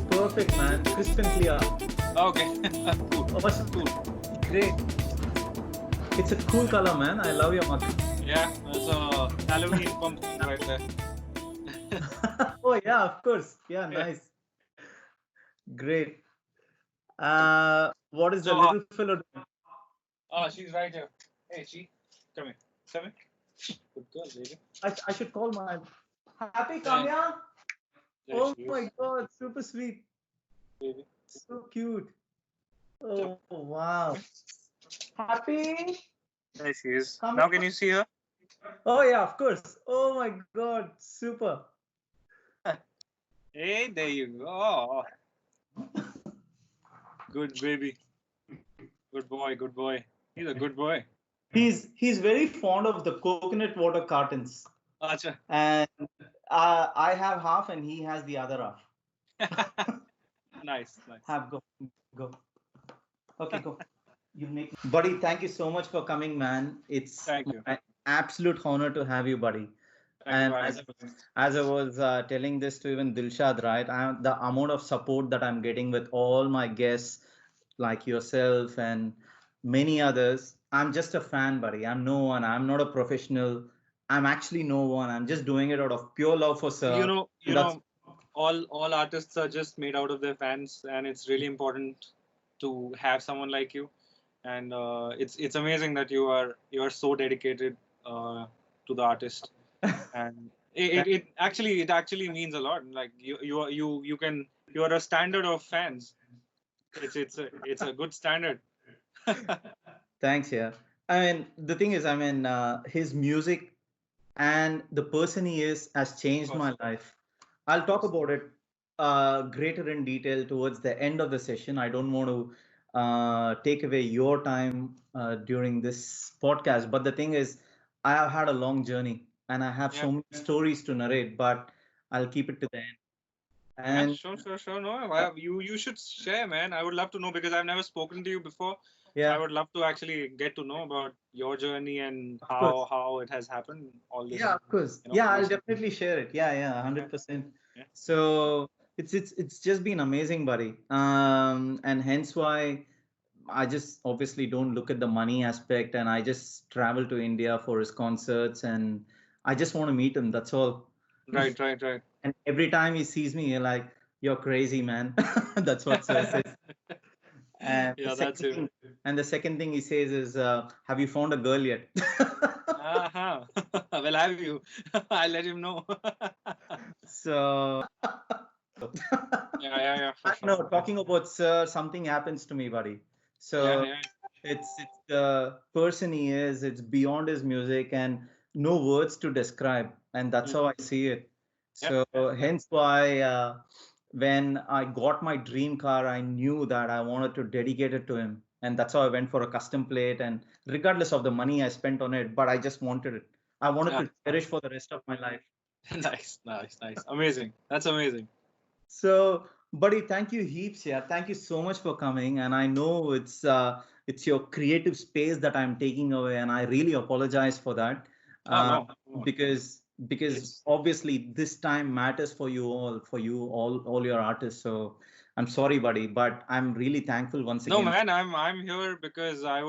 perfect, man. Crisp and clear. Okay. Cool. Awesome. Cool. Great. It's a cool color, man. I love your mug. Yeah, that's a Halloween pumpkin right there. Oh yeah, of course. Yeah, Yeah. nice. Great. What is the So, little fellow doing? she's right here. Hey, she, come here. Come here. Good girl, baby. I should call my happy Yeah. Kamya. There Oh she my is, God, super sweet, baby. so cute. Oh wow. Happy There she is. Kamya. Now can you see her? Oh yeah, of course. Oh my God, super. Hey, there you go. Good baby. Good boy, good boy. He's a good boy. He's very fond of the coconut water cartons, Acha. and I have half, and he has the other half. Nice, nice. Have go. Okay, go. You make buddy. Thank you so much for coming, man. It's Thank you. my absolute honor to have you, buddy. Thank you And for having me. as I was telling this to even Dilshad, right? The amount of support that I'm getting with all my guests, like yourself and many others, I'm just a fan, buddy. I'm no one. I'm not a professional. I'm actually no one. I'm just doing it out of pure love for Sir. You And that's know, all artists are just made out of their fans, and it's really important to have someone like you. And it's amazing that you are so dedicated to the artist, and It actually means a lot. Like you are a standard of fans. It's a good standard. Thanks, yeah. I mean, the thing is, I mean, his music and the person he is has Of changed course, my life. I'll of talk course. about it greater in detail towards the end of the session. I don't want to take away your time during this podcast, but the thing is, I have had a long journey and I have Yeah, so many stories to narrate, but I'll keep it to the end. yeah, And sure. No, uh, you should share, man. I would love to know because I've never spoken to you before. So I yeah, would love to actually get to know about your journey and of course. how it has happened. All Yeah, this, of course. Yeah, I'll recent. definitely share it. Yeah, yeah, Yeah, 100%. yeah. So it's just been amazing, buddy. And hence why I just obviously don't look at the money aspect, and I just travel to India for his concerts, and I just want to meet him. That's all. Right. And every time he sees me, he's like, "You're crazy, man." That's what Sir says. And the Yeah, that's second it. thing, and the second thing he says is, "Have you found a girl yet?" Uh-huh. Well, have you? I'll let him know. So Yeah, for I sure. know, talking about Sir, something happens to me, buddy. Yeah, So yeah. it's the person he is. It's beyond his music and no words to describe, and that's how I Mhm. see it. Yeah, So yeah. hence why when I got my dream car, I knew that I wanted to dedicate it to him, and that's how I went for a custom plate. And regardless of the money I spent on it, but I just wanted it. I wanted Yeah. to cherish for the rest of my life. Nice. Amazing. That's amazing. So, buddy, thank you heaps. Yeah, thank you so much for coming. And I know it's your creative space that I'm taking away, and I really apologize for that. Oh Uh, no, come on. because It's obviously this time matters for you all your artists. So I'm sorry, buddy, but I'm really thankful once no again. man. I'm here because I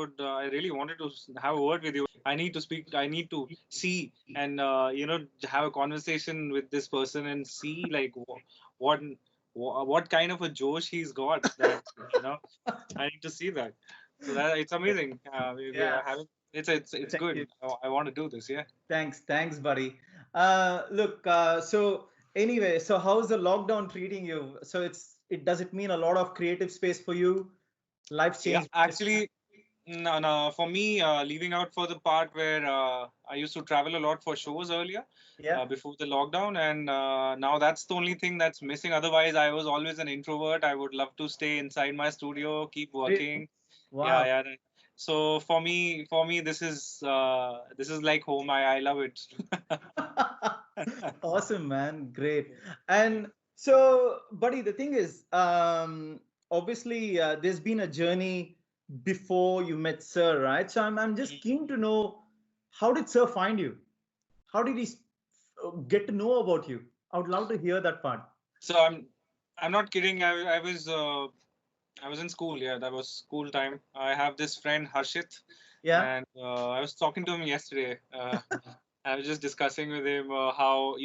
really wanted to have a word with you. I need to speak. I need to see and have a conversation with this person and see like what what kind of a Josh he's got that you know I need to see that. So that it's amazing. We Yeah, are having it's thank you. good. I want to do this. Yeah. Thanks, buddy. Look, so anyway, so how's the lockdown treating you? So it does it mean a lot of creative space for you? Life's Yeah. changed this time. Actually, no. For me, leaving out for the part where I used to travel a lot for shows earlier, Yeah. before the lockdown, and now that's the only thing that's missing. Otherwise, I was always an introvert. I would love to stay inside my studio, keep Really? working. Yeah, Wow. yeah. So for me, this is like home. I love it. Awesome, man. Great. And so, buddy, the thing is, obviously, there's been a journey before you met Sir, right? So I'm just keen to know, how did Sir find you? How did he get to know about you? I would love to hear that part. So I'm not kidding. I was in school. Yeah, that was school time. I have this friend Harshit, Yeah. and I was talking to him yesterday. I was just discussing with him how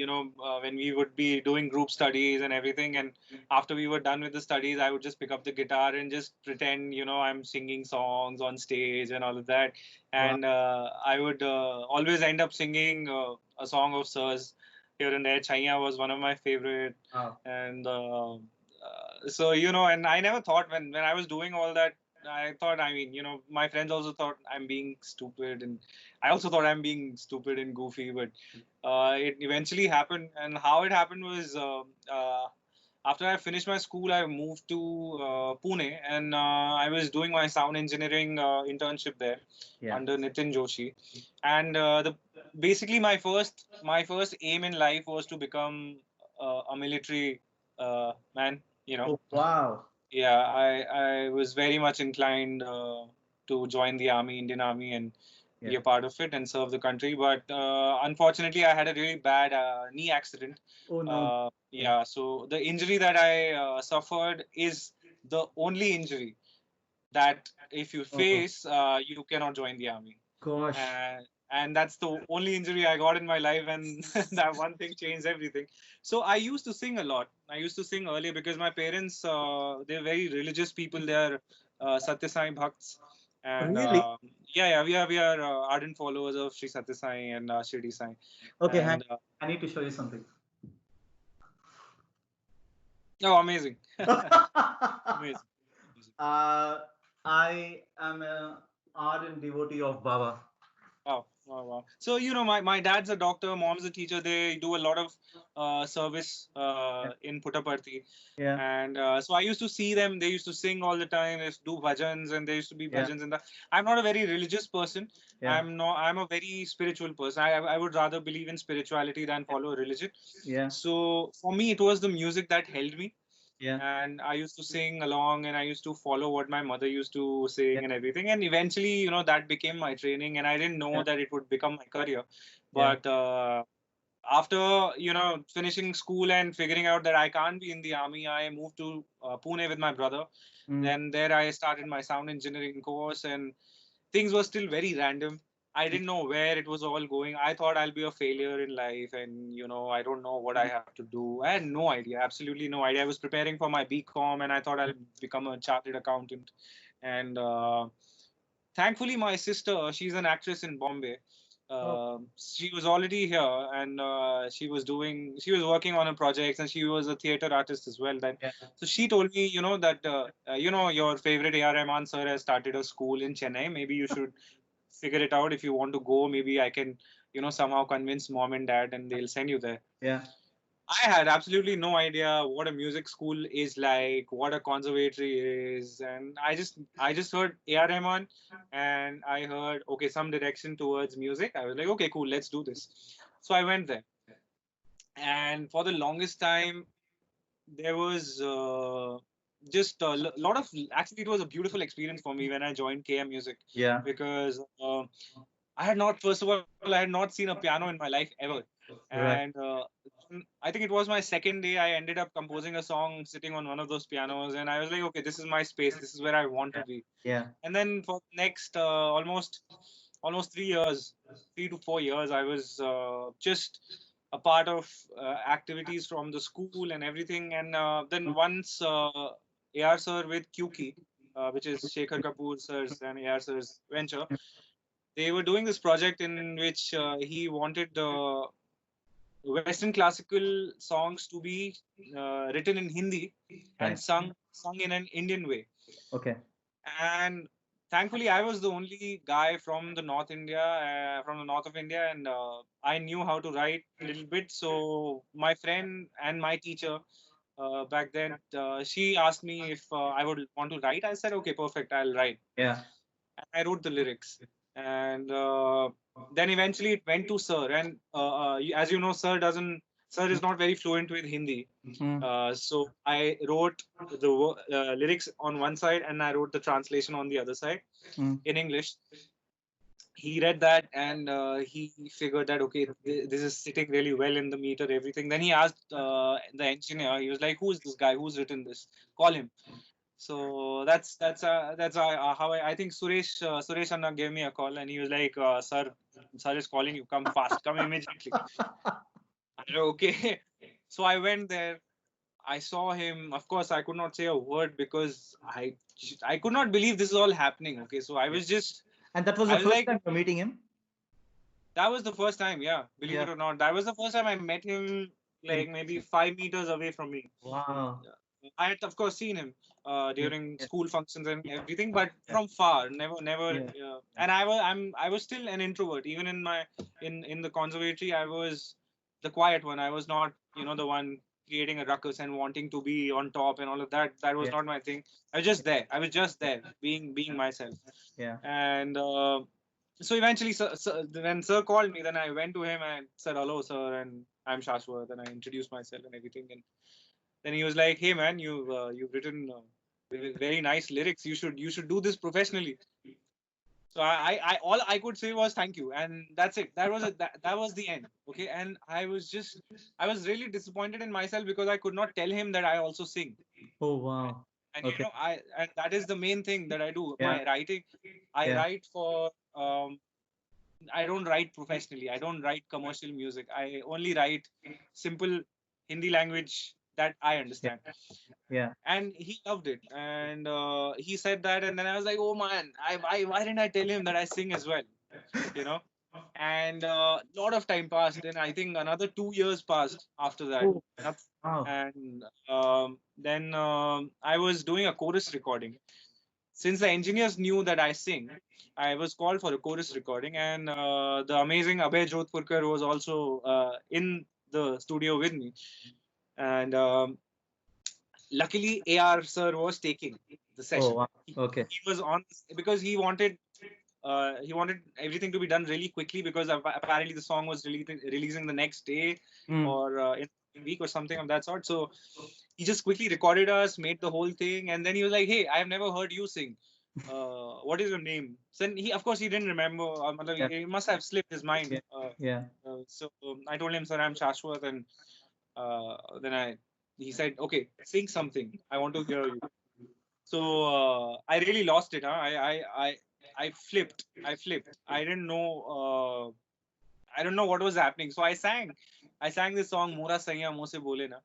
when we would be doing group studies and everything, and after we were done with the studies, I would just pick up the guitar and just pretend I'm singing songs on stage and all of that, Wow. and I would always end up singing a song of Sir's here and there. Chaiya was one of my favorite, Wow. and so and I never thought when I was doing all that. I thought, I mean, my friends also thought I'm being stupid, and I also thought I'm being stupid and goofy. But it eventually happened, and how it happened was after I finished my school, I moved to Pune, and I was doing my sound engineering internship there Yeah. under Nitin Joshi, and the basically my first aim in life was to become a military man. Oh, wow. Yeah, I was very much inclined to join the army, Indian Army, and be Yeah. a part of it and serve the country. But unfortunately, I had a really bad knee accident. Oh, no. Yeah, so the injury that I suffered is the only injury that if you Oh, face, you cannot join the army. gosh. And that's the only injury I got in my life, and that one thing changed everything. So I used to sing a lot. I used to sing earlier because my parents, they're very religious people. They're Satya Sai Bhakts, And Really? we are ardent followers of Sri Satya Sai and Shirdi Sai. Okay, And I need to show you something. oh, amazing. Amazing. Amazing. I am a ardent devotee of Baba. Wow, wow, wow. So, my dad's a doctor, mom's a teacher. They do a lot of service Yeah. in Puttaparthi. Yeah. And so I used to see them. They used to sing all the time. They used to do bhajans, and there used to be Yeah. bhajans. I'm not a very religious person. Yeah. I'm a very spiritual person. I would rather believe in spirituality than follow a religion. Yeah. So for me, it was the music that held me. Yeah. And I used to sing along, and I used to follow what my mother used to Yeah. sing and everything. And eventually, that became my training, and I didn't know Yeah. that it would become my career. Yeah. But after finishing school and figuring out that I can't be in the army, I moved to Pune with my brother. Mm. Then there I started my sound engineering course, and things were still very random. I didn't know where it was all going. I thought I'll be a failure in life, and I don't know what I have to do. I had no idea, absolutely no idea. I was preparing for my BCom, and I thought I'll become a chartered accountant. And thankfully, my sister, she's an actress in Bombay. Oh. She was already here, and she was working on a project, and she was a theater artist as well. Then, Yeah. so she told me, that your favorite A.R. Rahman sir has started a school in Chennai. Maybe you should figure it out if you want to go. Maybe I can, somehow convince mom and dad, and they'll send you there. Yeah. I had absolutely no idea what a music school is like, what a conservatory is, and I just heard A.R. Rahman, and I heard okay, some direction towards music. I was like, okay, cool, let's do this. So I went there, and for the longest time there was just a lot of, actually it was a beautiful experience for me when I joined KM Music, Yeah. because I had not, first of all, I had not seen a piano in my life ever. Right. And I think it was my second day, I ended up composing a song sitting on one of those pianos. And I was like, okay, this is my space. This is where I want to Yeah. be. Yeah. And then for next almost 3 years, 3 to 4 years, I was just a part of activities from the school and everything. And then once AR Sir with QK, which is Shekhar Kapoor Sir's and AR Sir's venture, they were doing this project in which he wanted Western classical songs to be written in Hindi and Right. sung in an Indian way. Okay. And thankfully, I was the only guy from the from the north of India, and I knew how to write a little bit. So my friend and my teacher back then, she asked me if I would want to write. I said, okay, perfect, I'll write. Yeah. I wrote the lyrics, and then eventually it went to Sir. And as you know, Sir is not very fluent with Hindi. Mm. So I wrote the lyrics on one side, and I wrote the translation on the other side Mm. in English. He read that, and he figured that okay, this is sitting really well in the meter, everything. Then he asked the engineer. He was like, "Who is this guy? Who's written this? Call him." So that's how I think Suresh Anna gave me a call, and he was like, sir is calling you. Come fast. Come immediately. I said, okay. So I went there. I saw him. Of course, I could not say a word because I could not believe this is all happening. Okay, so Yeah. And that was I the was first like, time you're meeting him? that was the first time. Yeah, believe Yeah. it or not, that was the first time I met him. In Like maybe 5 meters away from me. Wow. I had, of course, seen him Yeah. during Yeah. school functions and everything, but Yeah. from far, never. Yeah. And I was still an introvert, even in my in the conservatory. I was the quiet one. I was not, the one creating a ruckus and wanting to be on top and all of that. That was Yeah. not my thing. I was just there. I was just there, being myself. Yeah. And so eventually, when Sir called me, then I went to him and said, "Hello, Sir," and I'm Shashwat, and I introduced myself and everything. And then he was like, "Hey man, you've written very nice lyrics. You should do this professionally." So I all I could say was thank you, and that's it. That was it. That was the end. Okay, and I was really disappointed in myself because I could not tell him that I also sing. Oh, wow. And Okay. and that is the main thing that I do. Yeah. My writing, I Yeah. write for I don't write professionally. I don't write commercial music. I only write simple Hindi language that I Yeah. understand. Yeah. And he loved it, and he said that, and then I was like, oh man, why didn't I tell him that I sing as well, you know? And a lot of time passed. Then I think another 2 years passed after that. Oh, Nothing. wow. And then I was doing a chorus recording. Since the engineers knew that I sing, I was called for a chorus recording, and the amazing Abhay Jodhpurkar was also in the studio with me. And luckily, AR Sir was taking the Oh, session. wow. He, Okay. he was on because he wanted everything to be done really quickly because apparently the song was releasing the next day Mm. or in a week or something of that sort. So he just quickly recorded us, made the whole thing, and then he was like, "Hey, I have never heard you sing. What is your name?" So then he, of course, he didn't remember. Yeah. It must have slipped his mind. Yeah. Yeah. So I told him, "Sir, I'm Shashwat," and then he said, "Okay, sing something. I want to hear you." So I really lost it. Huh? I flipped. I flipped. I don't know what was happening. So I sang this song Mora Saiya Mo Se Bole Na,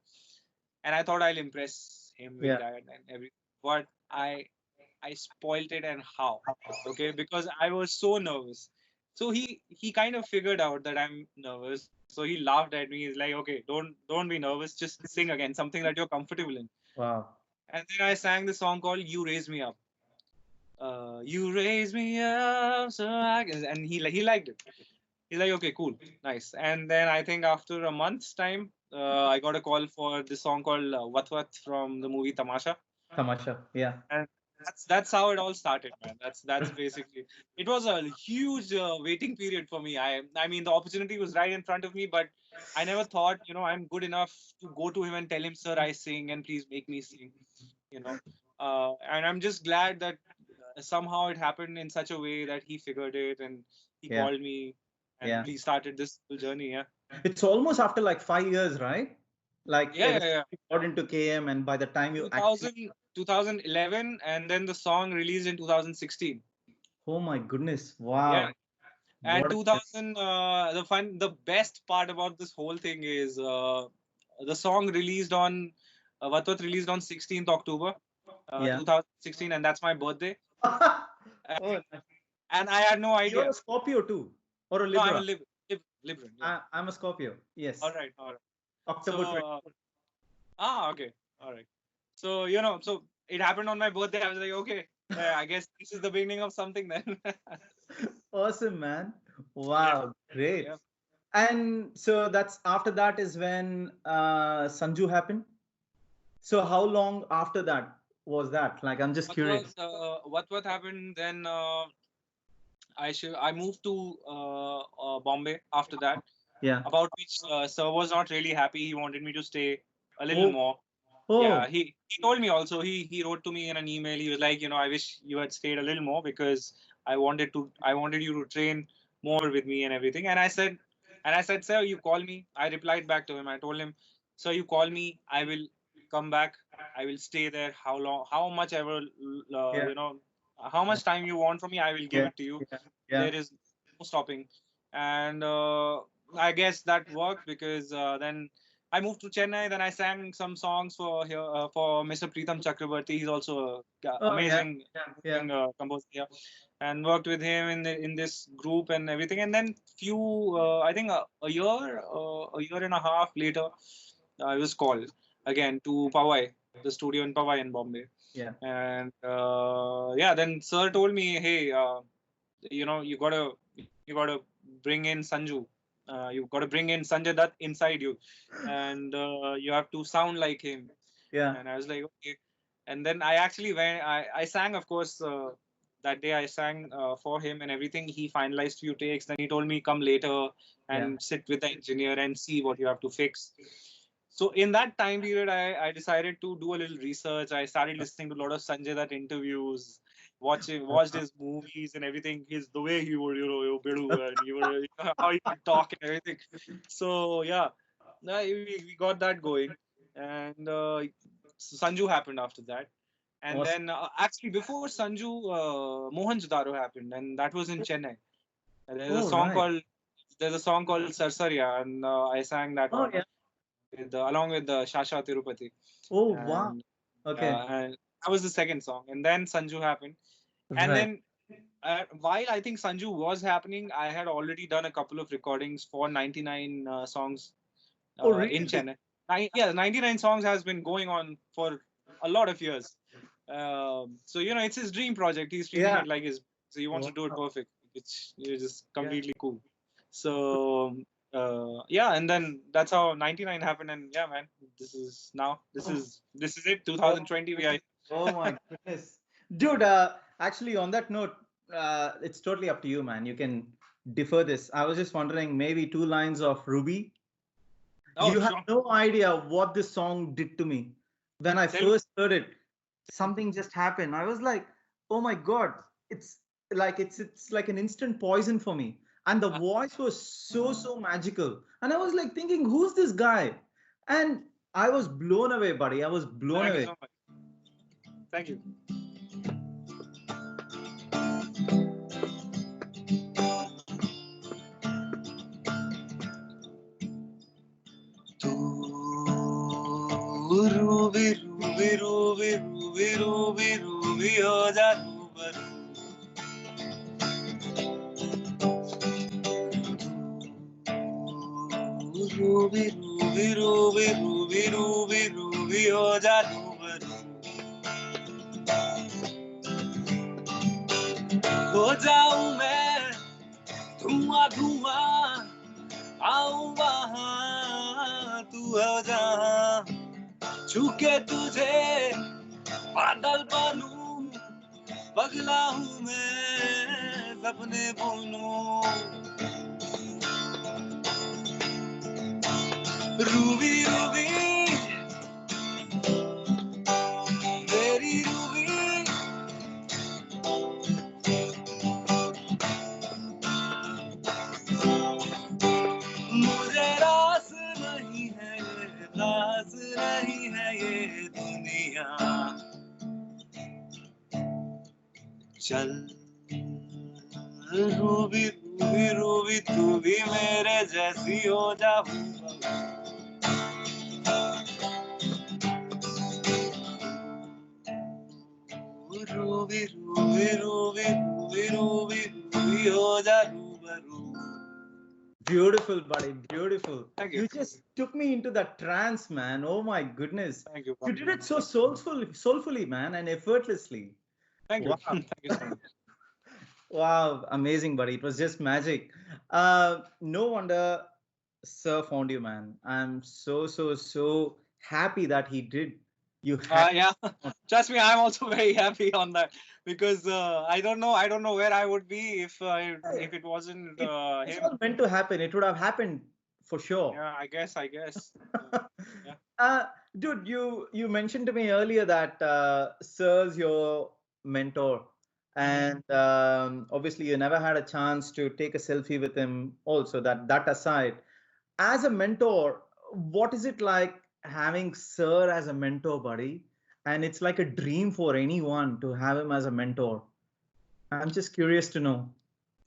and I thought I'll impress him with Yeah. that and everything. But I spoilt it, and how? Okay, because I was so nervous. So he kind of figured out that I'm nervous. So he laughed at me. He's like, "Okay, don't be nervous. Just sing again, something that you're comfortable in." Wow. And then I sang the song called "You Raise Me Up." You raise me up so I can, and he liked it. He's like, okay, cool, nice. And then I think after a month's time, I got a call for this song called Wat Wat from the movie Tamasha, Tamasha. Yeah. and that's how it all started, man. That's basically it. Was a huge waiting period for me. I mean the opportunity was right in front of me, but I never thought, I'm good enough to go to him and tell him, sir, I sing and please make me sing, you know. And I'm just glad that somehow it happened in such a way that he figured it and he Yeah. called me and Yeah. we started this whole journey. Yeah. It's almost after like 5 years, right? Like Yeah, ever yeah, since yeah. you got into KM, and by the time you actually, 2011, and then the song released in 2016. oh my goodness, Yeah. wow, And what? 2000, the best part about this whole thing is the song released on, Vatvat released on 16th October, Yeah. 2016, and that's my birthday. And, Oh, and I had no you're idea. a Scorpio too, or a No, I'm a Libra? Libran. Yeah. I'm a Scorpio. All Yes, right. All right. October So, 20. okay. All right. So, so it happened on my birthday. I was like, okay, I guess this is the beginning of something then. Awesome, man. Yeah. Wow, great. Yeah. And so that's after that is when Sanju happened. So how long after that was that? Like, I'm just curious. What happened then? I moved to Bombay after that. Yeah. About which Sir was not really happy. He wanted me to stay a little Oh, more. Yeah, oh, he told me also. He wrote to me in an email. He was like, I wish you had stayed a little more because I wanted you to train more with me and everything. And I said, sir, you call me. I replied back to him. I told him, sir, you call me. I will come back. I will stay there. How long? How much ever? yeah, How much time you want from me? I will give yeah, it to you. yeah, yeah, There is no stopping. And I guess that worked because then I moved to Chennai. Then I sang some songs for here for Mr. Preetham Chakrabarti. He's also oh, yeah, amazing, yeah, yeah, amazing composer here, and worked with him in this group and everything. And then I think a year and a half later, I was called again to Powai, the studio in Powai in Bombay. yeah, And yeah, then Sir told me, hey, you gotta bring in Sanju. You've got to bring in Sanjay Dutt inside you, and you have to sound like him. yeah, And I was like, okay. And then I actually went. I sang, of course. That day I sang for him and everything. He finalized few takes. Then he told me come later yeah, and sit with the engineer and see what you have to fix. So in that time period, I decided to do a little research. I started listening to a lot of Sanjay Dutt interviews, watched his movies and everything. His the way he would, you Bidu, and how he would talk and everything. So yeah, we got that going, and Sanju happened after that. And awesome. then actually before Sanju, Mohenjo-daro happened, and that was in Chennai. There's a Oh, song right. called Sarsaria, and I sang that Oh, one. yeah, with along with the Shashwat Tirupati, Oh wow. and Okay. and that was the second song. And then Sanju happened, and Right. then while I think Sanju was happening, I had already done a couple of recordings for 99 songs Oh in really? Chennai. Yeah, 99 songs has been going on for a lot of years. So it's his dream project. He's treating Yeah. it like his. So he wants to Wow. do it perfect, which is just Yeah. completely cool. So yeah, and then that's how 99 happened. And yeah, man, this is now. This is it. Oh, 2020. We are. oh my goodness. Dude, actually on that note, it's totally up to you, man. You can defer this. I was just wondering maybe two lines of Ruby. Oh, You have sure. no idea what this song did to me. When I Tell me. first heard it, something just happened. I was like, "Oh my god, it's it's like an instant poison for me." And the voice was so magical. And I was like thinking, "Who's this guy?" And I was blown away, buddy. I was blown Thank you away. so much. Thank you. तू Ruby Ruby Ruby Ruby Ruby Ruby हो जा रूबरू Ruby Ruby Ruby Ruby Ruby Ruby हो जा रूबरू हो जाऊं मैं धुआं धुआं आऊं वहां तू हो जहां छूके तुझे बादल बनूं पगला हूँ मैं सपने बुनूं रूबी रूबी तेरी रूबी मुझे रास नहीं है ये रास नहीं है ये दुनिया चल रूबी रूबी रूबी तू भी मेरे जैसी हो जा Ruby Ruby Ruby Ruby Ruby Ruby हो जा रूबरू Beautiful, buddy. Beautiful. Thank you. You just took me into that trance, man. Oh my goodness. Thank you. You did it so soulfully, man, and effortlessly. Thank you. Wow. Thank you so much. Wow, amazing, buddy. It was just magic. No wonder Sir found you, man. I'm so happy that he did. You had Yeah, trust me, I'm also very happy on that because I don't know where I would be if it wasn't it. It's him. all meant to happen. It would have happened for sure. Yeah, I guess. Yeah. uh, Dude, you mentioned to me earlier that Sir's your mentor, and obviously you never had a chance to take a selfie with him. Also, that aside, as a mentor, what is it like having Sir as a mentor, buddy? And it's like a dream for anyone to have him as a mentor. I'm just curious to know.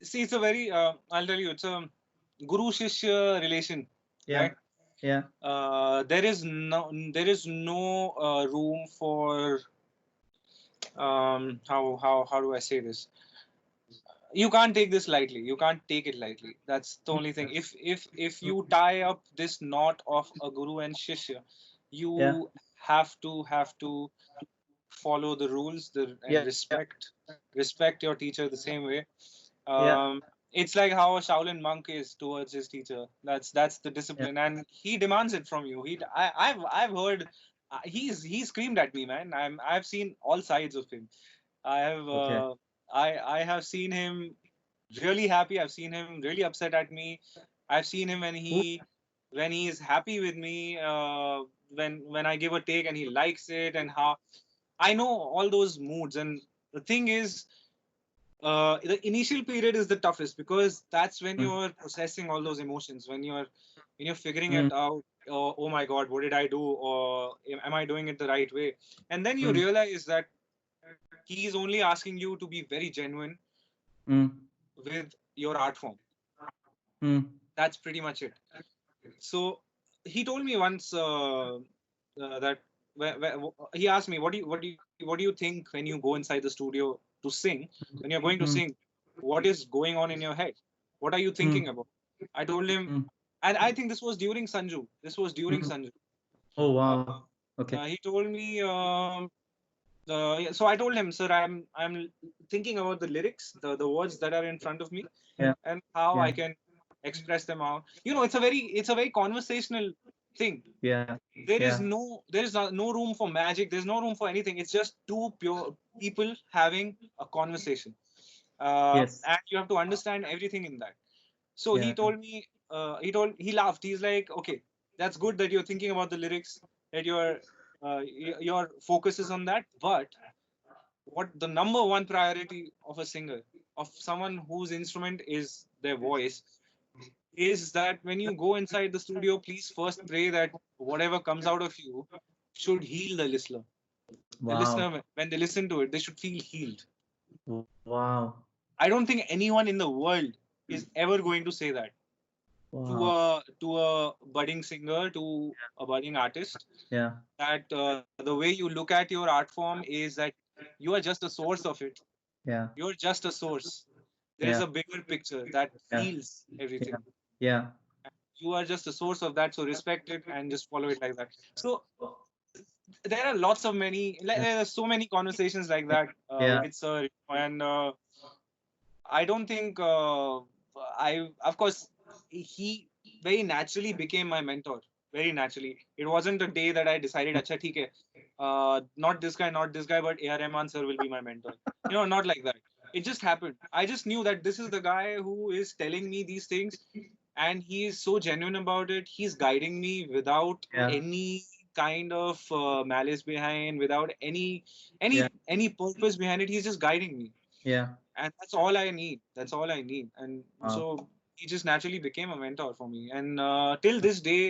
See, it's a very I'll tell you, it's a guru shishya relation, Yeah, right? yeah, There is no room for how do I say this? You can't take this lightly. You can't take it lightly. That's the only thing. If you tie up this knot of a guru and shishya, yeah, you have to follow the rules and yeah, respect your teacher the same way. yeah. It's like how a Shaolin monk is towards his teacher. That's the Yeah. discipline, and he demands it from you. I've heard he screamed at me, man. I've seen all sides of him. I have Okay. I have seen him really happy. I've seen him really upset at me. I've seen him Ooh. when he is happy with me. When I give a take and he likes it, and how I know all those moods. And the thing is, the initial period is the toughest because that's when Mm, you're processing all those emotions. When you're figuring mm, it out. Oh my God, what did I do? Or am I doing it the right way? And then you mm, realize that he is only asking you to be very genuine mm, with your art form. mm. That's pretty much it. So he told me once that he asked me, what do you think when you go inside the studio to sing? When you're going to Mm, sing, what is going on in your head? What are you thinking mm, about? I told him, mm, and I think this was during Sanju. This was during mm. Sanju. Oh Uh, wow. Okay. he told me. Yeah, so I told him, sir, I'm thinking about the lyrics, the words that are in front of me, Yeah. and how Yeah. I can express them out. It's a very conversational thing. Yeah. Yeah. There is no room for magic. There's no room for anything. It's just two pure people having a conversation, Yes. and you have to understand everything in that. So he Yeah. told me, he laughed. He's like, okay, that's good that you're thinking about the lyrics, that your focus is on that, but what the number one priority of a singer, of someone whose instrument is their voice, is that when you go inside the studio, please first pray that whatever comes out of you should heal the listener. The Wow. listener, when they listen to it, they should feel healed. Wow. I don't think anyone in the world is ever going to say that to Wow. a budding singer, to a budding artist. Yeah. That the way you look at your art form is that you are just a source of it. Yeah. You're just a source. There is Yeah. a bigger picture that Yeah. heals Yeah. everything. Yeah. You are just a source of that, so respect it and just follow it like that. So there are lots of Yeah. there are so many conversations like that Yeah. with Sir, and I don't think of course, he very naturally became my mentor. Very naturally. It wasn't a day that I decided, acha, theek hai, not this guy, but A.R. Rahman sir will be my mentor. Not like that. It just happened. I just knew that this is the guy who is telling me these things, and he is so genuine about it. He's guiding me without Yeah. any kind of malice behind, without any Yeah. any purpose behind it. He's just guiding me, Yeah. and that's all I need. That's all I need. And Wow. so he just naturally became a mentor for me. And till this day,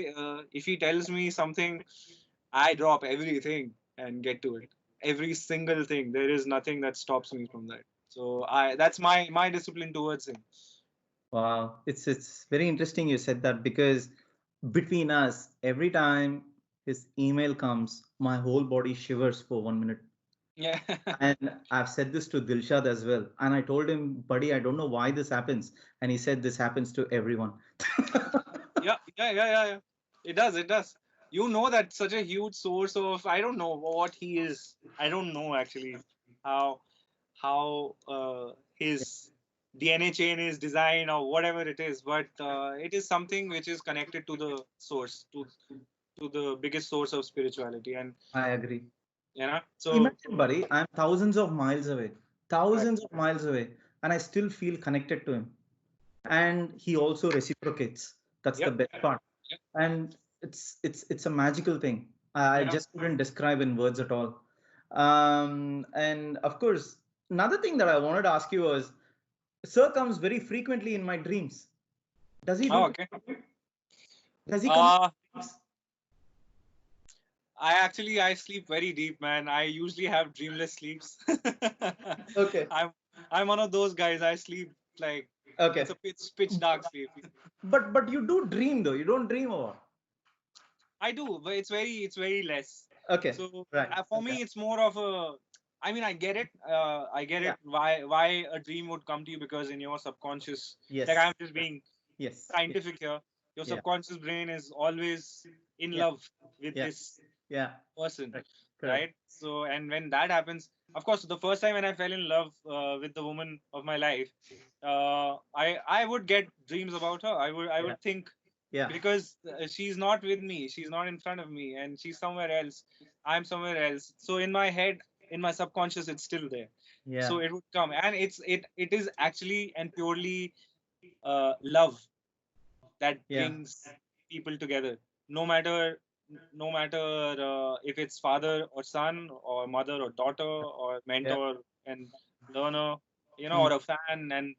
if he tells me something, I drop everything and get to it. Every single thing. There is nothing that stops me from that. So I that's my discipline towards him. Wow. It's very interesting you said that because between us, every time his email comes, my whole body shivers for 1 minute. Yeah. And I've said this to Dilshad as well. And I told him, buddy, I don't know why this happens. And he said this happens to everyone. Yeah. It does. It does. That's such a huge source of, I don't know what he is. I don't know actually how his DNA chain is designed or whatever it is, but it is something which is connected to the source, to the biggest source of spirituality, and I agree. so Imagine, buddy, I'm right. thousands of miles away, and I still feel connected to him. And he also reciprocates. That's the Yep. best part. Yep. And it's a magical thing. I You know. just couldn't describe in words at all. And of course, another thing that I wanted to ask you was, Sir comes very frequently in my dreams. Does he Oh, do? okay. Does he come in Uh, my dreams? I sleep very deep, man. I usually have dreamless sleeps. Okay. I'm I'm one of those guys. I sleep like it's Okay. a pitch dark sleep. But you do dream though. You don't dream or what? I do, but it's very less. Okay. So Right. for Okay. me, it's more of a. I mean, I get it. I get Yeah. it. Why a dream would come to you, because in your subconscious, like Yes. I'm just being Yes. Yes. scientific here. Your Yeah. subconscious brain is always in Yeah. love with Yeah. this Yeah. person, Correct. Correct. right? So, and when that happens, of course, the first time when I fell in love with the woman of my life, I would get dreams about her. I Yeah. would think, Yeah. because she's not with me, she's not in front of me, and she's somewhere else. I'm somewhere else. So in my head, in my subconscious, it's still there. Yeah. So it would come, and it is actually and purely love that Yeah. brings people together, no matter if it's father or son, or mother or daughter, or Yeah. mentor and learner, Mm. or a fan. And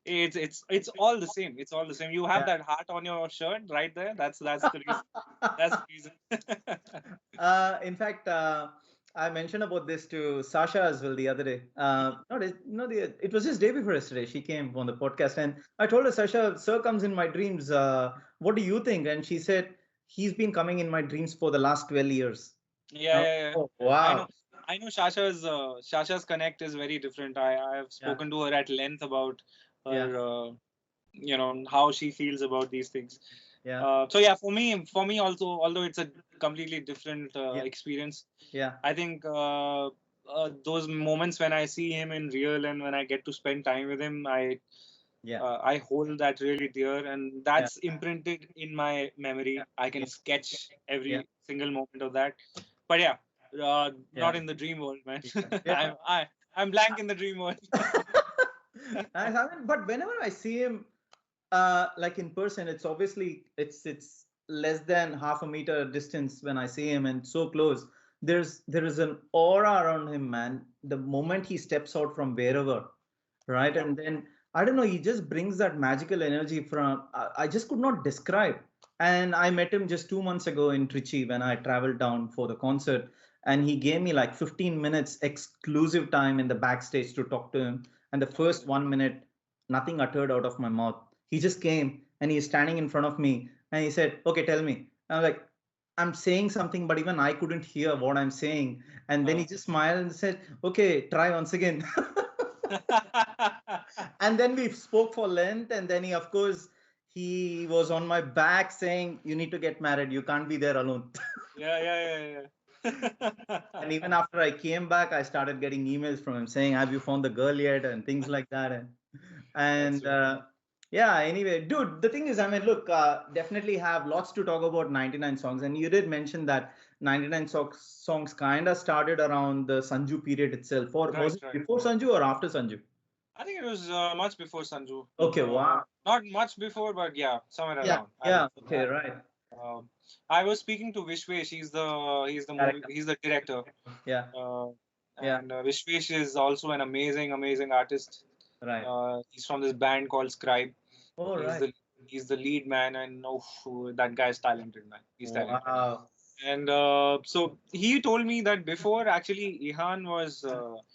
it's all the same. It's all the same. You have Yeah. that heart on your shirt right there. That's the reason. That's the reason. In fact, I mentioned about this to Sasha as well the other day. It was just day before yesterday. She came on the podcast, and I told her, Sasha, Sir comes in my dreams. What do you think? And she said, he's been coming in my dreams for the last 12 years. Yeah, yeah, yeah. Oh, I wow. know. I know Shasha's connect is very different. I have Yeah, spoken to her at length about yeah, her, how she feels about these things. yeah, So yeah, for me also, although it's a completely different yeah, experience, yeah, I think those moments when I see him in real and when I get to spend time with him, yeah, I hold that really dear, and yeah, that's imprinted in my yeah, memory. I yeah, can sketch yeah, every single moment of that. But yeah, yeah, not in the dream world, man. yeah, yeah. I'm blank in the dream world. I haven't, but whenever I see him, like in person, it's obviously it's less than half a meter distance when I see him, and so close. There is an aura around him, man. The moment he steps out from wherever, right, Yep. and then I don't know, he just brings that magical energy from. I just could not describe. And I met him just 2 months ago in Trichy when I traveled down for the concert, and he gave me like 15 minutes exclusive time in the backstage to talk to him. And the first Amazing. 1 minute, nothing uttered out of my mouth. He just came and he's standing in front of me and he said, "Okay, tell me." I'm like, "I'm saying something, but even I couldn't hear what I'm saying." And then he Uh, just smiled and said, "Okay, try once again." And then we spoke for length. And then he, of course, he was on my back saying, "You need to get married. You can't be there alone." yeah, yeah, yeah, And yeah. even after I came back, I started getting emails from him saying, "Have you found the girl yet?" and things like that. That's And really yeah, anyway, dude, the thing is, I mean, look, definitely have lots to talk about 99 songs. And you did mention that 99 songs kind of started around the Sanju period itself. Or was right, it right. before Sanju or after Sanju? I think it was much before Sanju. Okay, wow. Not much before, but yeah, somewhere Yeah, around. I would yeah, say. okay, right. Um, I was speaking to Vishwesh. Correct. He's the director. Yeah, Uh, yeah, and Vishwesh is also an amazing artist. right. He's from this band called Scribe. All He's right. the he's the lead man, and that guy is talented, man. He's talented. Wow. And so he told me that before actually Ihan was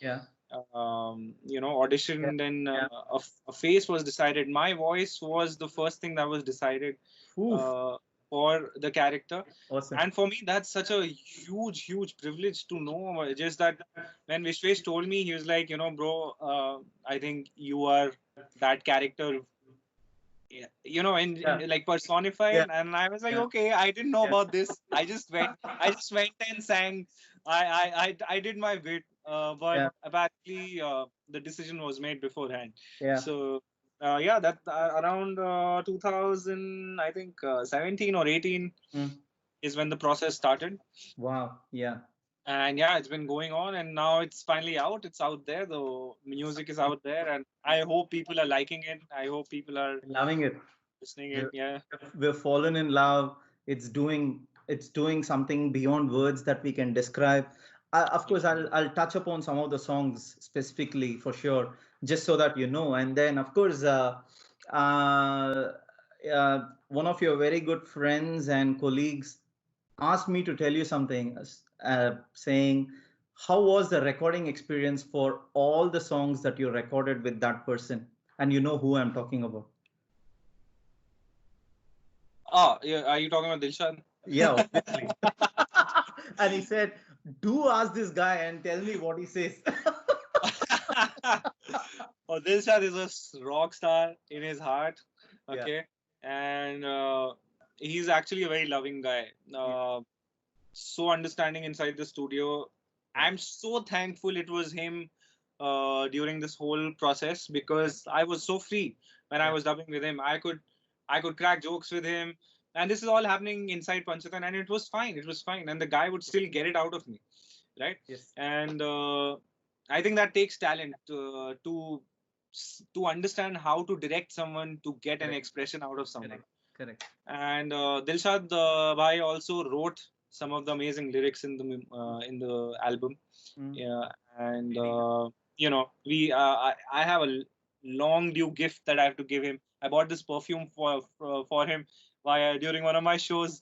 Yeah, yeah, auditioned and yeah. a face was decided. My voice was the first thing that was decided Oof. uh, for the character. Awesome. And for me, that's such a huge privilege to know. Just that when Vishwesh told me, he was like, bro, I think you are that character, yeah, Yeah, like yeah, personified. And I was like, yeah, okay, I didn't know yeah. about this. I just went and sang. I did my bit, but Yeah, apparently the decision was made beforehand. yeah. So yeah, that around 2000, I think 17 or 18 Mm. is when the process started. Wow. Yeah. And yeah, it's been going on, and now it's finally out. It's out there. The music is out there, and I hope people are liking it. I hope people are Loving it. listening it. We're, Yeah. we're fallen in love. It's doing something beyond words that we can describe. Of course, I'll touch upon some of the songs specifically for sure, just so that you know. And then, of course, uh, one of your very good friends and colleagues asked me to tell you something, saying, "How was the recording experience for all the songs that you recorded with that person?" And you know who I'm talking about. Oh, yeah. Are you talking about Dilshan? Yeah, obviously. And he said, "Do ask this guy and tell me what he says." Oh, Dilshad is a rock star in his heart. Yeah, Okay. And he's actually a very loving guy. yeah, So understanding inside the studio. yeah, I'm so thankful it was him during this whole process, because I was so free when I yeah. was dubbing with him. I could crack jokes with him, and this is all happening inside Panchatan, and it was fine. It was fine, and the guy would still get it out of me, right? Yes, And I think that takes talent to understand how to direct someone to get an correct, expression out of someone. correct, correct. And Dilshad Bhai also wrote some of the amazing lyrics in the album. Mm. Yeah, and we I have a long due gift that I have to give him. I bought this perfume for him during one of my shows,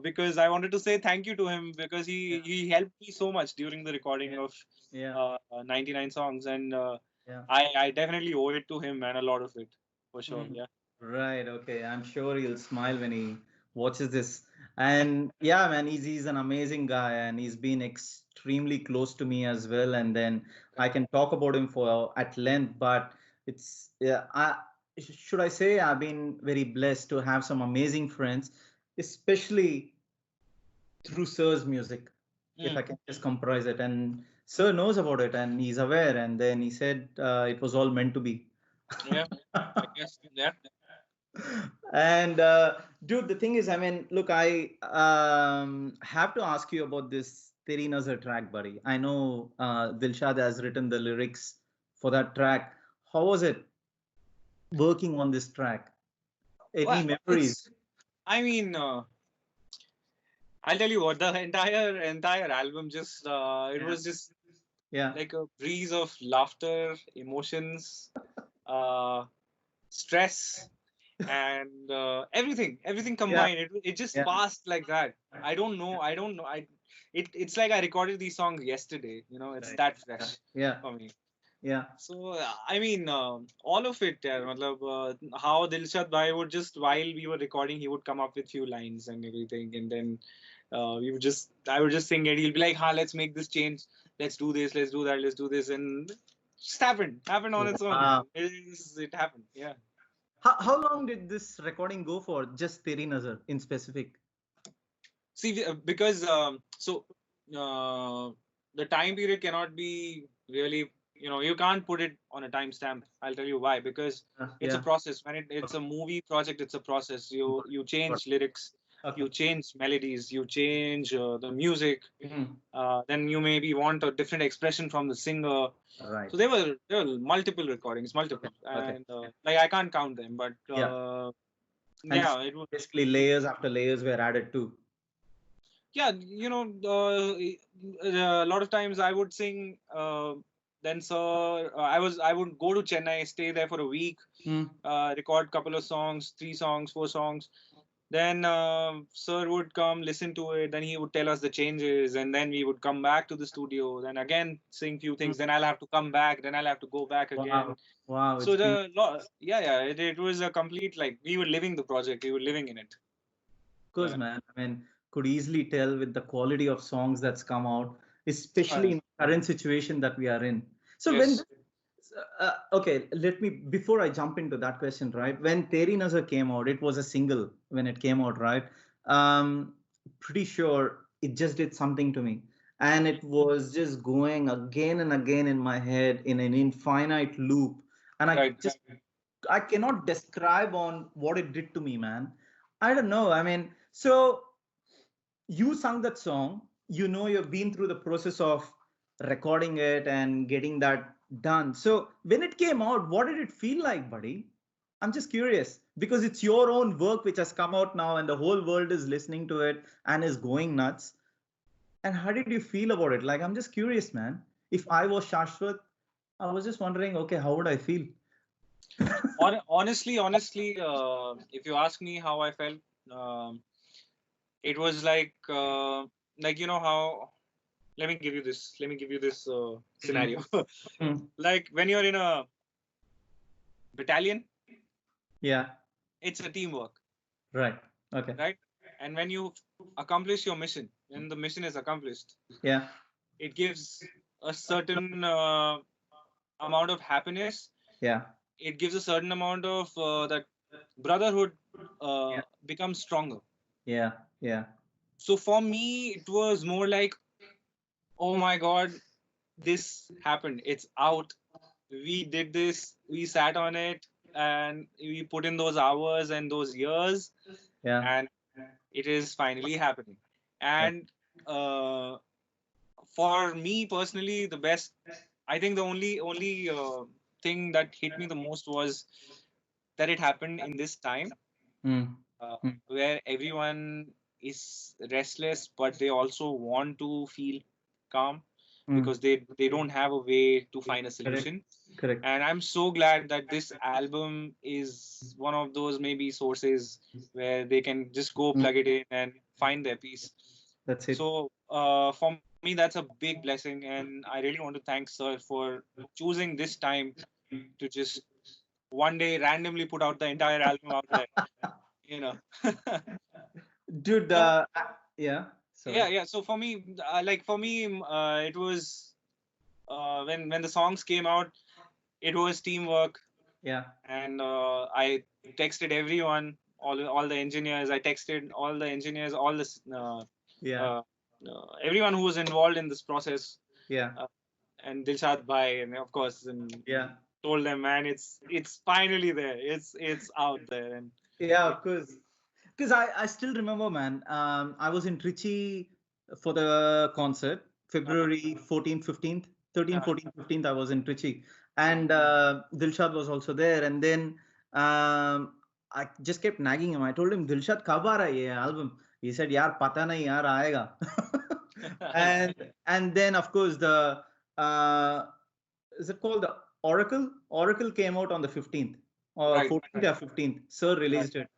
because I wanted to say thank you to him, because Yeah, he helped me so much during the yeah, recording of yeah, 99 songs, and yeah. I definitely owe it to him, and a lot of it for sure. Mm. Yeah. Right. Okay. I'm sure he'll smile when he watches this. And yeah, man, he's an amazing guy, and he's been extremely close to me as well. And then I can talk about him for at length, but it's yeah, should I say I've been very blessed to have some amazing friends, especially through Sir's music, if I Mm. can just comprise it. And Sir knows about it and he's aware. And then he said it was all meant to be. Yeah, I guess. Yeah. And dude, the thing is, I mean, look, I have to ask you about this Teri Nazar track, buddy. I know Dilshad has written the lyrics for that track. How was it working on this track? Any Well, memories? it's. I mean, I'll tell you what. The entire album just. It Yeah. was just Yeah. like a breeze of laughter, emotions, uh, stress, and everything Yeah. combined. It just Yeah. passed like that. I don't know. It's like I recorded these songs yesterday. It's Right. that Yeah. fresh Yeah. for me. Yeah. So I mean, all of it. Matlab, how Dilshad Bhai would just while we were recording, he would come up with few lines and everything, and then I would just sing it. He'll be like, "Ha, let's make this change. Let's do this. Let's do that. Let's do this," and just happened on its own. Wow. It happened. Yeah. How long did this recording go for? Just Teri Nazar in specific. See, because uh, the time period cannot be really, you can't put it on a timestamp. I'll tell you why. Because it's a Yeah. process. When it's a Okay. movie project, it's a process. Got You it. Got change lyrics, it. Okay. you change melodies, you change the music. Mhm. Then you maybe want a different expression from the singer. Right. So there were multiple recordings, Okay. multiple, Okay. and like I can't count them, but Yeah. And yeah, it was. basically layers after layers were added too. Yeah, a lot of times I would sing. Then sir, I would go to Chennai, stay there for a week, Mm. record couple of songs, 3 songs, 4 songs. Then sir would come, listen to it. Then he would tell us the changes, and then we would come back to the studio. Then again sing few Mm. things. Then I'll have to come back. Then I'll have to go back again. Wow. Wow. So It's been yeah, yeah, it was a complete, like, we were living the project. We were living in it. course, Yeah. man. I mean, could easily tell with the quality of songs that's come out, Uh, especially in the current situation that we are in. So when yes. okay, let me before I jump into that question, right? When Teri Nazar came out, it was a single when it came out, right? Pretty sure it just did something to me, and it was just going again and again in my head in an infinite loop, and Right. I cannot describe on what it did to me, man. I don't know. I mean, so you sung that song, you've been through the process of recording it and getting that done. So when it came out, what did it feel like, buddy? I'm just curious because it's your own work which has come out now and the whole world is listening to it and is going nuts. And how did you feel about it? Like, I'm just curious, man. If I was Shashwat, I was just wondering, okay, how would I feel? Honestly, if you ask me how I felt, it was like, how. Let me give you this. Let me give you this Mm, scenario. mm, Like when you're in a battalion, yeah, it's a teamwork, right. Okay. right? And when you accomplish your mission, when the mission is accomplished, Yeah, it gives a certain amount of happiness. yeah, It gives a certain amount of that brotherhood yeah, becomes stronger. yeah, yeah. So for me, it was more like, oh my God, this happened. It's out. We did this. We sat on it and we put in those hours and those years, Yeah. and it is finally happening. Yeah. And uh, for me personally, the best, I think the only thing that hit me the most was that it happened in this time Mm, mm, where everyone is restless, but they also want to feel calm mm. because they don't have a way to find a Correct. solution. Correct. And I'm so glad that this album is one of those maybe sources where they can just go Mm, plug it in and find their peace. that's it. So for me, that's a big blessing, and I really want to thank Sir for choosing this time to just one day randomly put out the entire album out there. You know. Dude, So yeah, yeah, sorry. yeah. So for me, it was when the songs came out, it was teamwork, Yeah, and I texted everyone, all the engineers. I texted all the engineers, yeah, uh, everyone who was involved in this process, yeah, uh, and Dilshad Bhai, and of course, and yeah. told them, man, it's finally there. It's out there, and Yeah, it, of course. Because I still remember, man. I was in Trichy for the concert, uh, February 14th, 15th, 13th, uh, 14th, 15th. I was in Trichy. uh, And Dilshad was also there. And then I just kept nagging him. I told him, Dilshad, kab aa raha hai ye album? He said, yaar, pata nahi, yaar, aayega. and and then, of course, the uh, is it called the Oracle? Oracle came out on the 15th or right, 14th or 15th. Sir right, released it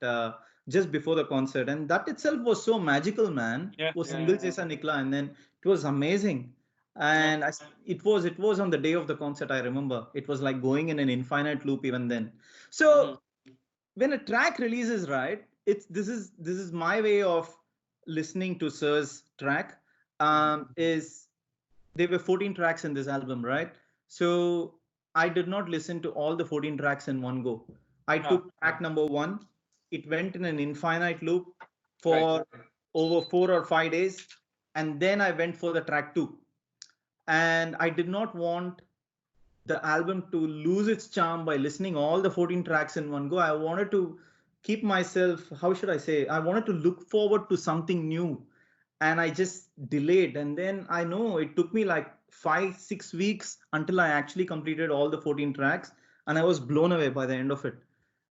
just before the concert, and that itself was so magical, man. yeah, वो yeah, single जैसा निकला, and then it was amazing. yeah. And it was on the day of the concert. I remember it was like going in an infinite loop even then. Hmm. So when a track releases, right, it's this is my way of listening to Sir's track. Is There were 14 tracks in this album, right? So I did not listen to all the 14 tracks in one go. I Ah, took track number one. It went in an infinite loop right. for over 4 or 5 days. And then I went for the track two. And I did not want the album to lose its charm by listening all the 14 tracks in one go. I wanted to keep myself, how should I say, I wanted to look forward to something new. And I just delayed. And then I know it took me like 5, 6 weeks until I actually completed all the 14 tracks. And I was blown away by the end of it.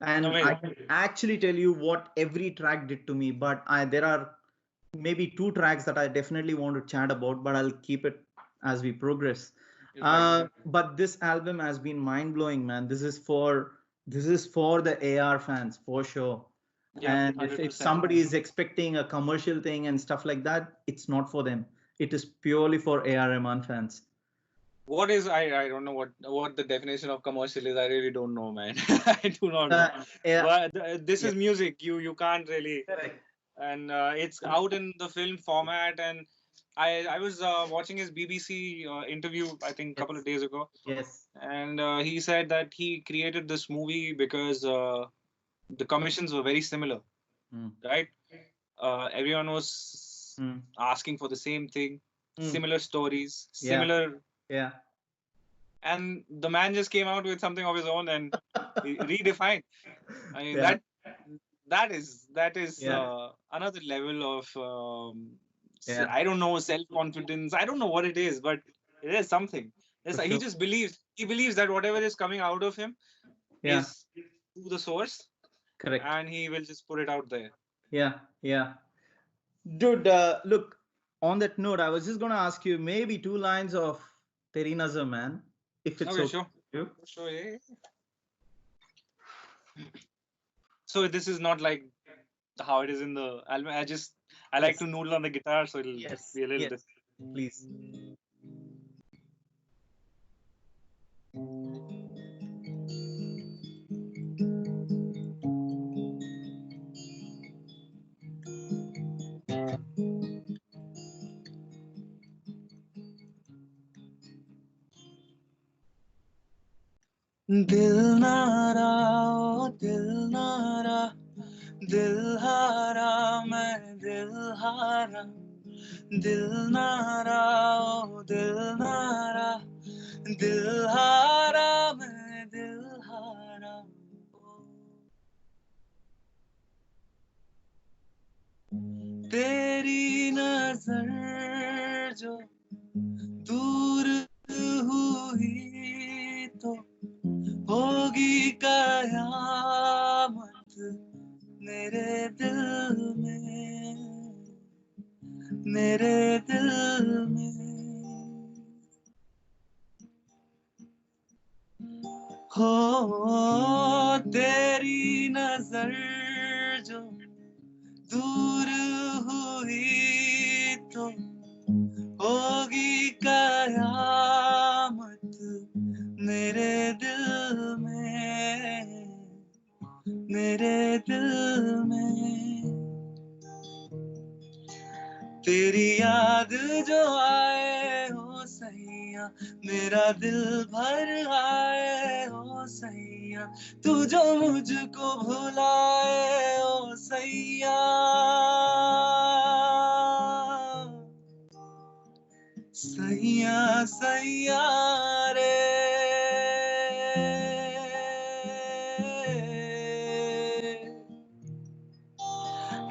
And I Amazing. can actually tell you what every track did to me. But there are maybe two tracks that I definitely want to chat about, but I'll keep it as we progress. Right. But this album has been mind blowing, man. This is for the AR fans for sure. Yeah, And if 100%. somebody is expecting a commercial thing and stuff like that, it's not for them. It is purely for AR Rahman fans. What is I don't know what the definition of commercial is. I really don't know, man. I do not know. Yeah, But this yeah, is music. You can't really, correct. and it's out in the film format. And I was watching his BBC interview, I think, a couple of Yes, days ago, yes. and he said that he created this movie because the commissions were very similar, Mm, right? Everyone was mm, asking for the same thing, mm. similar stories, Yeah, similar, yeah. and the man just came out with something of his own and redefined. I mean Yeah, that is yeah, another level of yeah, I don't know, self confidence. I don't know what it is, but it is something. for He sure. just believes that whatever is coming out of him Yeah, is to the source, correct. and he will just put it out there. Yeah, yeah. Dude, look, on that note, I was just going to ask you maybe two lines of Teri Nazar, man, if it's Okay, okay sure, with you. sure. Yeah, yeah. So this is not like how it is in the album. I like Yes, to noodle on the guitar, so it'll yes, be a little yes, different. please. दिल ना रहा ओ दिल ना रहा दिल हारा मैं दिल हारा दिल ना रहा ओ दिल ना रहा दिल हारा मैं दिल हारा तेरी नजर जो दूर हुई तो होगी कयामत मेरे दिल में मेरे दिल में हो तेरी नजर जो दूर हुई तो होगी कयामत मेरे दिल में मेरे दिल में तेरी याद जो आए हो सैया, मेरा दिल भर आए हो सैया, तू जो मुझको भुलाए हो सैया, सैया सैया रे।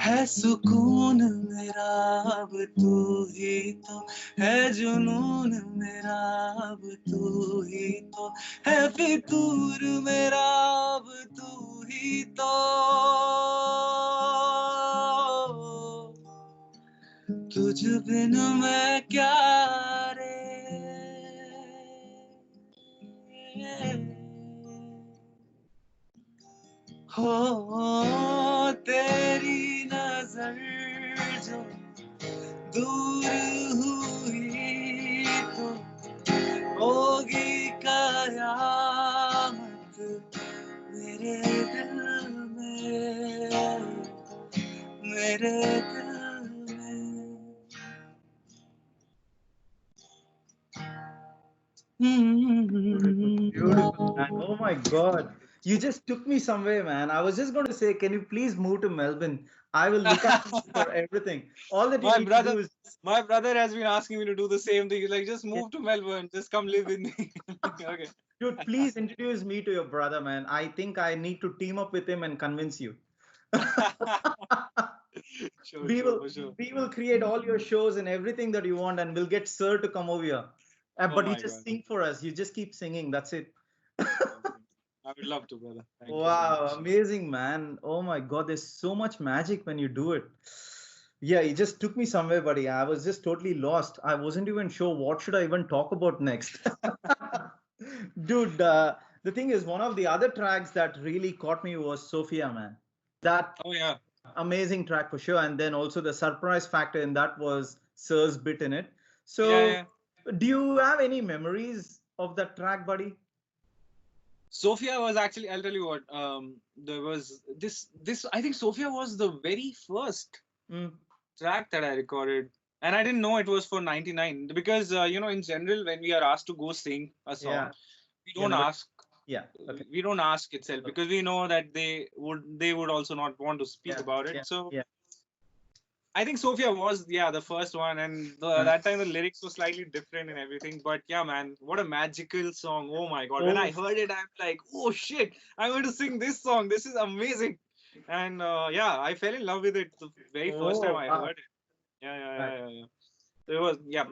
है सुकून मेरा अब तू ही तो, है जुनून मेरा अब तू ही तो, है फितूर मेरा अब तू ही तो, तुझ बिन मैं क्या रे। हो तेरी नजर जो दूर हुई तो होगी कयामत मेरे दिल में, मेरे दिल में। Beautiful, man. Oh my God. You just took me somewhere, man. I was just going to say, can you please move to Melbourne? I will look after you for everything. All that you My need to brother, do is my brother has been asking me to do the same thing. He's like, just yeah. move to Melbourne, just come live with me. Okay. Dude, please introduce me to your brother, man. I think I need to team up with him and convince you. Sure, we sure, will for sure. we will create all your shows and everything that you want, and we'll get Sir to come over here. Oh But you my just God. sing for us. You just keep singing. That's it. Awesome. I would love to, brother. Thank you so Wow, much. amazing, man. Oh my God, there's so much magic when you do it. Yeah, it just took me somewhere, buddy. I was just totally lost. I wasn't even sure what should I even talk about next. Dude, the thing is, one of the other tracks that really caught me was Sophia, man. That Oh yeah. amazing track for sure. And then also the surprise factor in that was Sir's bit in it. Yeah, So, yeah. do you have any memories of that track, buddy? Sophia was actually, I'll tell you what, there was this, I think Sophia was the very first Mm, track that I recorded. And I didn't know it was for 99 because, in general, when we are asked to go sing a song, yeah, we you're don't not. ask. Yeah, okay. We don't ask itself Okay. because we know that they would also not want to speak Yeah, about it. yeah, So yeah. I think Sophia was, yeah, the first one, and Uh, that time the lyrics were slightly different and everything. But yeah, man, what a magical song! Oh my god, when I oh, heard it, I'm like, oh shit, I'm going to sing this song. This is amazing, and yeah, I fell in love with it the very first time oh, I wow. heard it. Yeah, yeah, Right. yeah, yeah, yeah. So it was, yeah.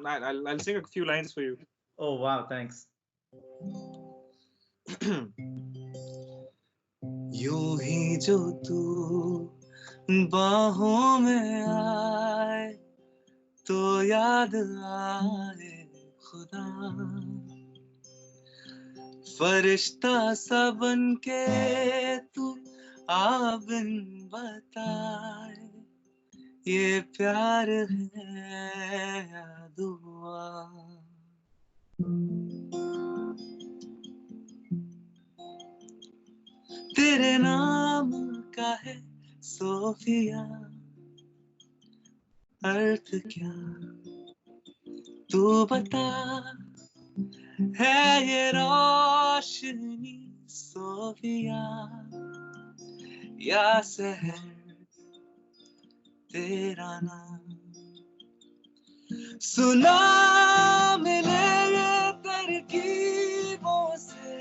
I'll sing a few lines for you. Oh, wow. Thanks. यूं ही जो तू बाहों में आए तो याद आए खुदा, फरिश्ता सा बन के तू आ बिन बताए, ये प्यार है या दुआ। तेरे नाम का है सोफिया, अर्थ क्या तू बता, है ये रोशनी सोफिया या सहर तेरा नाम, सुना मिले ये तरकीबों से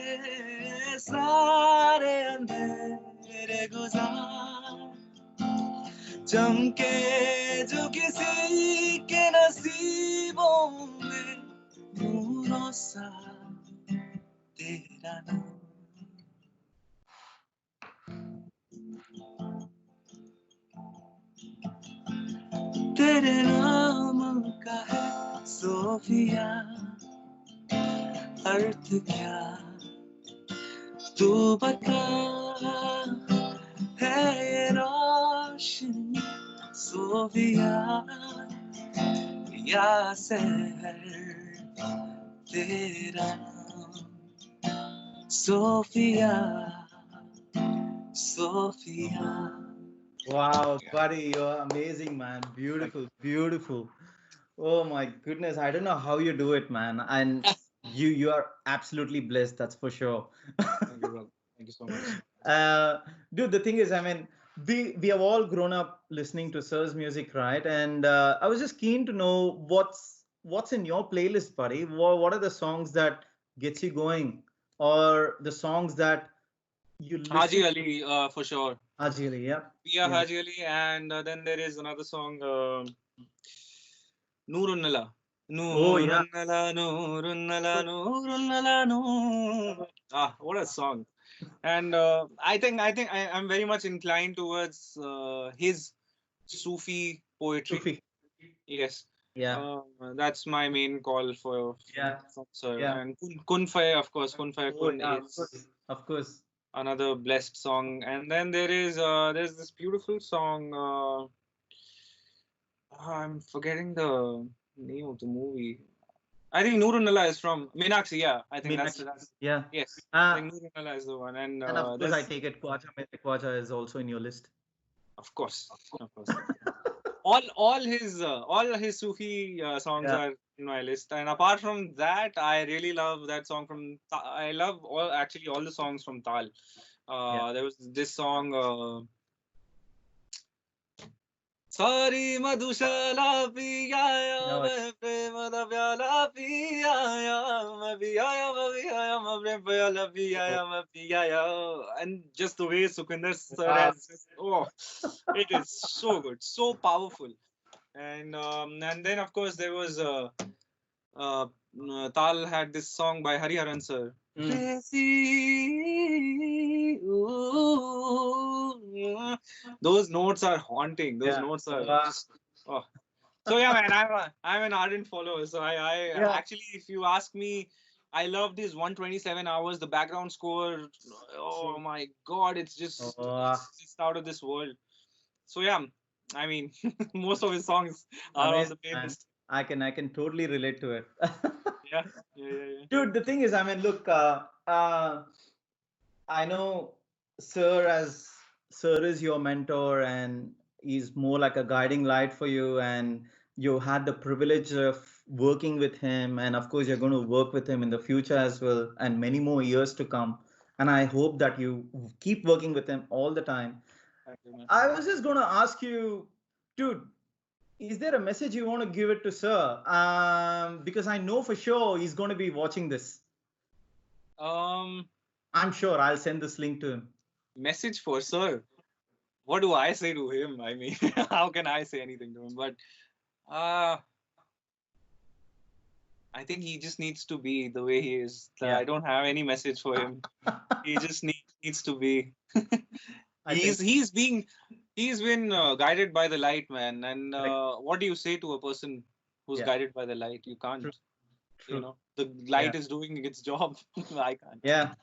सारे अंधेरे गुजार, चमके जो किसी के नसीबों में नूरों सा तेरा नाम। तेरे नाम का है सोफिया, अर्थ क्या तू बता, है ये रोशनी सोफिया या सहर तेरा नाम, Sophia Sophia. Wow, buddy, you're amazing, man. Thank Beautiful, beautiful. Oh my goodness, I don't know how you do it, man. And you are absolutely blessed, that's for sure. Thank you, brother. Thank you so much. uh, Dude, the thing is, I mean, we have all grown up listening to Sir's music, right? And I was just keen to know what's in your playlist, buddy. What are the songs that gets you going, or the songs that you Haji listen? Ali, for sure. Ajili, yeah, Pia yeah. Haji Ali, and then there is another song, Noorunnala. Oh yeah. Noorunnala, Noorunnala, Noorunnala, Noor. Ah, what a song! And I'm very much inclined towards his Sufi poetry. Sufi. Yes, Yeah, uh, that's my main call for yeah, from Sir. yeah. And Kun Faya, of course, Kun Faya Oh Kun yeah, of is course, of course. another blessed song. And then there's this beautiful song. I'm forgetting the name of the movie. I think Noorunalla is from Meenakshi. Yeah, I think Meenakshi. that's Yeah. yes. I Uh, think Noorunalla is the one. And and of course, I there's take it Kwacha Mere Kwacha is also in your list. of course, of course. All his Sufi songs Yeah, are in my list. And apart from that, I really love that song from. I love all the songs from Tal. yeah. There was this song. सारी मधुशाला P आया No, मैं प्रेम दा प्याला P आया मैं भी आया मैं भी आया मैं प्रेम प्याला पी oh, आया मैं पी आया and just the way Sukhinder sir wow. has just it is so good, so powerful. And then of course there was uh, Tal had this song by Hariharan sir. Mm. Those notes are haunting. Those Yeah. notes are Wow. just. Oh. So yeah, man, I'm an ardent follower. So I Yeah. actually, if you ask me, I love these 127 hours. The background score. Oh my God, Oh, it's just out of this world. So yeah, I mean, most of his songs are on amazing, the man. playlist. I can totally relate to it. Yeah, yeah, yeah, yeah. Dude, the thing is, I mean, look, I know Sir is your mentor, and he's more like a guiding light for you, and you had the privilege of working with him, and of course you're going to work with him in the future as well, and many more years to come. And I hope that you keep working with him all the time. Thank you, man. I was just going to ask you, dude, is there a message you want to give it to Sir? Because I know for sure he's going to be watching this. Um, I'm sure I'll send this link to him. Message for sir. What do I say to him? I mean, how can I say anything to him? But uh, I think he just needs to be the way he is. Yeah. I don't have any message for him. He just needs to be. I think He's been guided by the light, man. And correct. what do you say to a person who's Yeah, guided by the light? You can't. true, true. The Yeah, light is doing its job. I can't. yeah,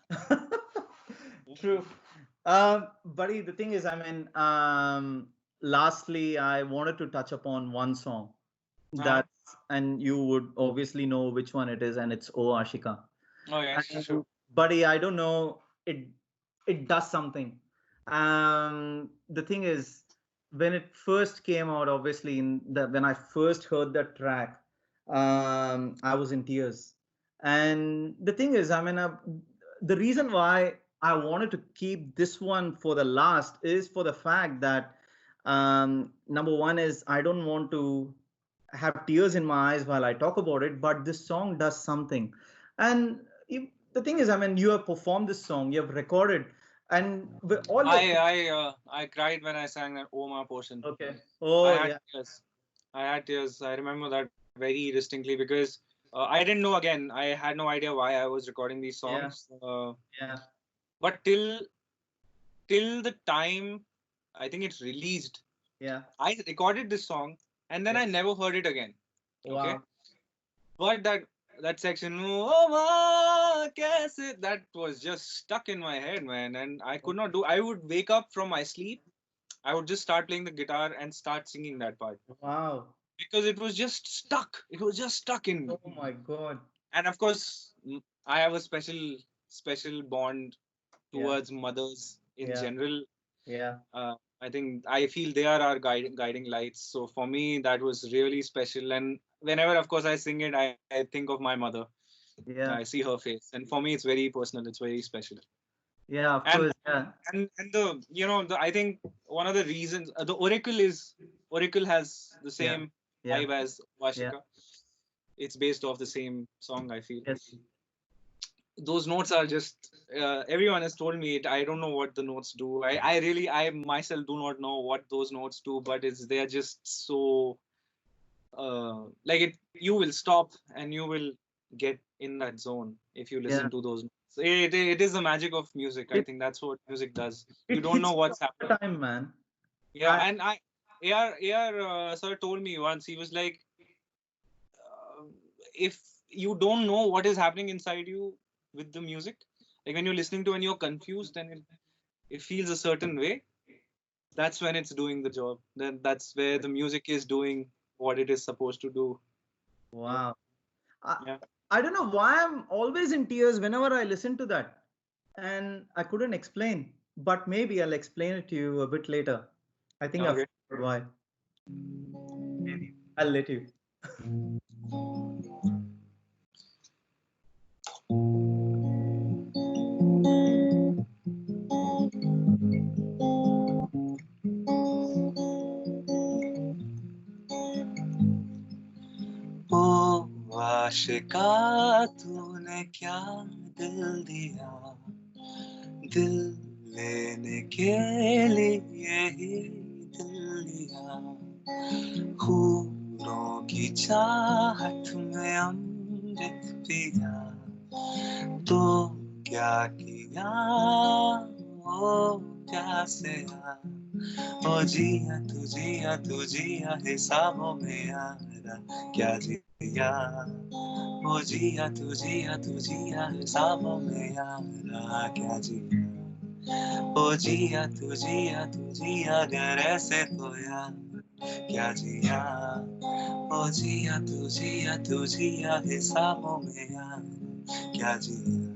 true. Buddy, the thing is, I mean, lastly, I wanted to touch upon one song Uh-huh. that's, and you would obviously know which one it is, and it's O Ashika. Oh yes, And sure. buddy, I don't know, it does something. The thing is, when it first came out, obviously, when I first heard that track, I was in tears. And the thing is, I mean, the reason why I wanted to keep this one for the last is for the fact that number one is I don't want to have tears in my eyes while I talk about it, but this song does something. And the thing is, I mean, you have performed this song, you have recorded, and with all your I cried when I sang that Oma portion. okay. I Oh had yeah, tears. I had tears. I remember that very distinctly because I didn't know. Again, I had no idea why I was recording these yeah, songs. yeah, But till the time I think it's released, yeah, I recorded this song and then yeah. I never heard it again. Okay, Wow. but that section, oh ma, kaise, that was just stuck in my head, man, and I could not do. I would wake up from my sleep. I would just start playing the guitar and start singing that part Wow. because it was just stuck. It was just stuck in me. Oh my God. And of course, I have a special bond Yeah, towards mothers in yeah, general. yeah. I think I feel they are our guiding lights. So for me, that was really special. And whenever, of course, I sing it, I think of my mother. Yeah, I see her face, and for me, it's very personal. It's very special. yeah, of And course. Yeah, and the I think one of the reasons the Oracle has the yeah, same yeah, vibe as yeah. Vashika. It's based off the same song, I feel. Yes. Those notes are just everyone has told me it. I don't know what the notes do. I myself do not know what those notes do, but it's they are just so like it you will stop and you will get in that zone if you Yeah. listen to those notes. It is the magic of music. I It think that's what music does. You it don't know hits you what's all happening. the time, man. Yeah, I and AR sir told me once, he was like, uh, if you don't know what is happening inside you with the music, like when you're listening to and you're confused and it feels a certain way, that's when it's doing the job. Then that's where the music is doing what it is supposed to do. Yep. wow. I Yeah. I don't know why I'm always in tears whenever I listen to that, and I couldn't explain. But maybe I'll explain it to you a bit later. I think I've Okay. figured why. Maybe I'll let you. ओ आशिका तूने क्या दिल दिया, दिल लेने के लिए ही दिल लिया, खूनों की चाहत में अमृत पिया, तो क्या किया ओ प्यासेया, ओ जिया तू जिया हिसाबों में यारा, क्या जिया ओ जिया हिसाबों में यारा, क्या जिया ओ तू जिया अगर ऐसे तो यार, क्या जिया ओ तू जिया हिसाबों में यार, क्या जिया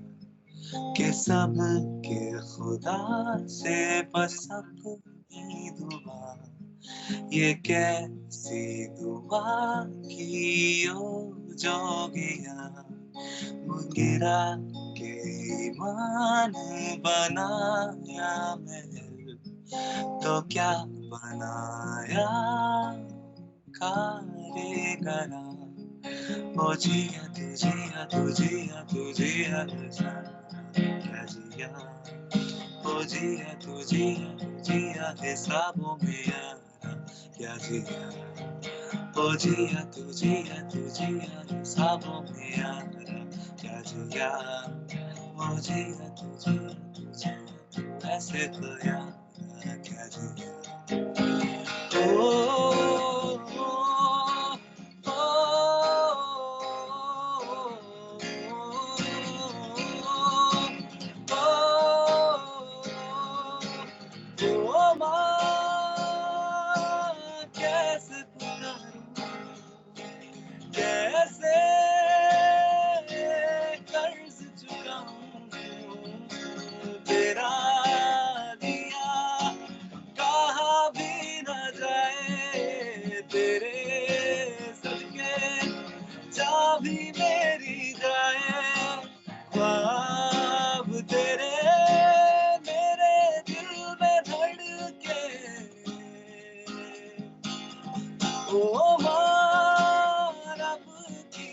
कि सब के खुदा से बस अपनी दुआ, ये कैसी दुआ की ओ जोगिया, गिरा के ईमान बनाया महल, तो क्या बनाया कारीगरा, ओ तू जिया क्या जिया ओ जिया हिसाबों में यारा, क्या जिया ओ तू जिया हिसाबों में यारा, क्या जिया ओ तू जिया ऐसे तो यारा, क्या जिया ओ कैसे कैसे कर्ज चुकाऊं तेरा दिया, कहा भी न जाए तेरे सदके, चाबी मेरी जाए, ख्वाब तेरे मेरे दिल में धड़के, ओ माँ रब की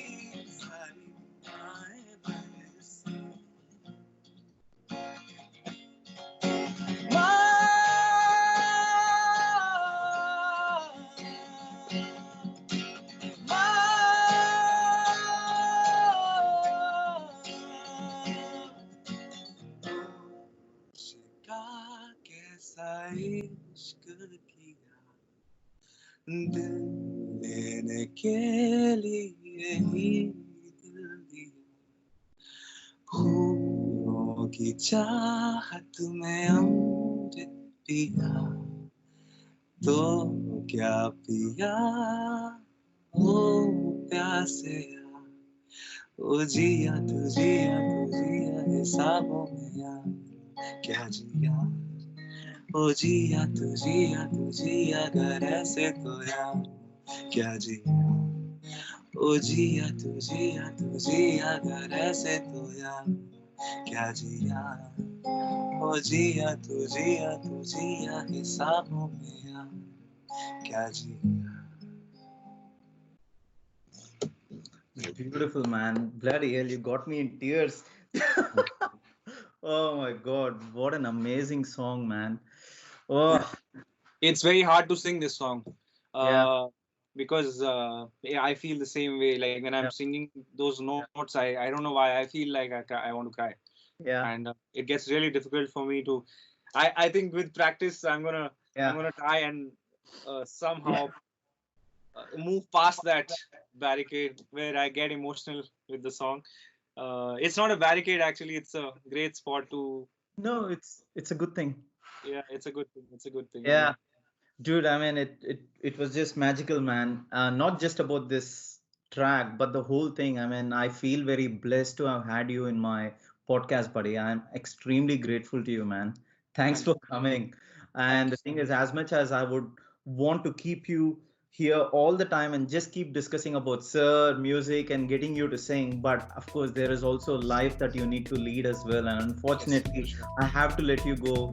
सारी दुआएं बरसी, कैसा इश्क किया, दिल लेने के लिए ही दिल दिया, खूनों की चाहत में अमृत पिया, तो क्या पिया ओ प्यासेया, ओ तू जिया हिसाबों में यार, क्या जिया ओ तू जिया अगर ऐसे तो यार, क्या जिया ओ तू जिया अगर ऐसे तो यार क्या जिया ओ तू जिया हिसाबों में यार क्या जिया. Beautiful, man. Bloody hell, you got me in tears. Oh my God, what an amazing song, man. Oh, It's very hard to sing this song, yeah, uh, because yeah, I feel the same way. Like when I'm yeah, singing those notes, I don't know why I feel like I want to cry, yeah, and it gets really difficult for me to. I think with practice, I'm yeah, gonna try and yeah. somehow move past that barricade where I get emotional with the song. It's not a barricade actually; it's a great spot to. No, it's a good thing. Yeah, it's a good thing. It's a good thing. Yeah, dude. I mean, it was just magical, man. Not just about this track, but the whole thing. I mean, I feel very blessed to have had you in my podcast, buddy. I'm extremely grateful to you, man. Thanks Thank for you. coming. Thank And you the so thing much. is, as much as I would want to keep you here all the time and just keep discussing about Sir, music, and getting you to sing, but of course, there is also life that you need to lead as well. And Yes, for unfortunately, sure. I have to let you go.